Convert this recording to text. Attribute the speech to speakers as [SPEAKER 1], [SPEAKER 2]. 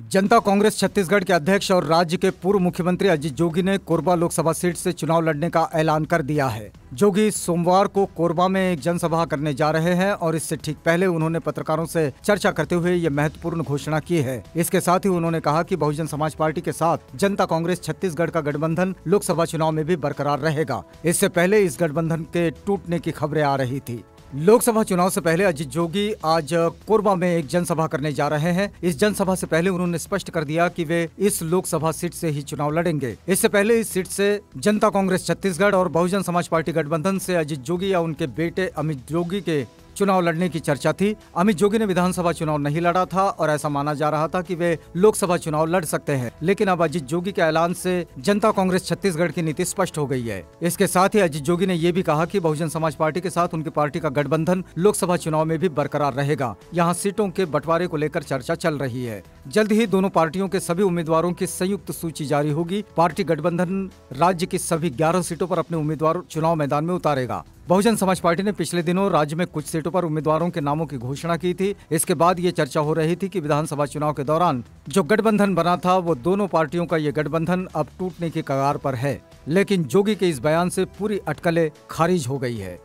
[SPEAKER 1] जनता कांग्रेस छत्तीसगढ़ के अध्यक्ष और राज्य के पूर्व मुख्यमंत्री अजीत जोगी ने कोरबा लोकसभा सीट से चुनाव लड़ने का ऐलान कर दिया है। जोगी सोमवार को कोरबा में एक जनसभा करने जा रहे हैं और इससे ठीक पहले उन्होंने पत्रकारों से चर्चा करते हुए ये महत्वपूर्ण घोषणा की है। इसके साथ ही उन्होंने कहा कि बहुजन समाज पार्टी के साथ जनता कांग्रेस छत्तीसगढ़ का गठबंधन लोकसभा चुनाव में भी बरकरार रहेगा। इससे पहले इस गठबंधन के टूटने की खबरें आ रही थी। लोकसभा चुनाव से पहले अजीत जोगी आज कोरबा में एक जनसभा करने जा रहे हैं। इस जनसभा से पहले उन्होंने स्पष्ट कर दिया कि वे इस लोकसभा सीट से ही चुनाव लड़ेंगे। इससे पहले इस सीट से जनता कांग्रेस छत्तीसगढ़ और बहुजन समाज पार्टी गठबंधन से अजीत जोगी या उनके बेटे अमित जोगी के चुनाव लड़ने की चर्चा थी। अमित जोगी ने विधानसभा चुनाव नहीं लड़ा था और ऐसा माना जा रहा था कि वे लोकसभा चुनाव लड़ सकते हैं, लेकिन अब अजीत जोगी के ऐलान से जनता कांग्रेस छत्तीसगढ़ की नीति स्पष्ट हो गई है। इसके साथ ही अजीत जोगी ने यह भी कहा कि बहुजन समाज पार्टी के साथ उनकी पार्टी का गठबंधन लोकसभा चुनाव में भी बरकरार रहेगा। यहाँ सीटों के बंटवारे को लेकर चर्चा चल रही है। जल्द ही दोनों पार्टियों के सभी उम्मीदवारों की संयुक्त सूची जारी होगी। पार्टी गठबंधन राज्य की सभी 11 सीटों पर अपने उम्मीदवार चुनाव मैदान में उतारेगा। बहुजन समाज पार्टी ने पिछले दिनों राज्य में कुछ सीटों पर उम्मीदवारों के नामों की घोषणा की थी। इसके बाद ये चर्चा हो रही थी कि विधानसभा चुनाव के दौरान जो गठबंधन बना था वो दोनों पार्टियों का ये गठबंधन अब टूटने की कगार पर है, लेकिन जोगी के इस बयान से पूरी अटकलें खारिज हो गई है।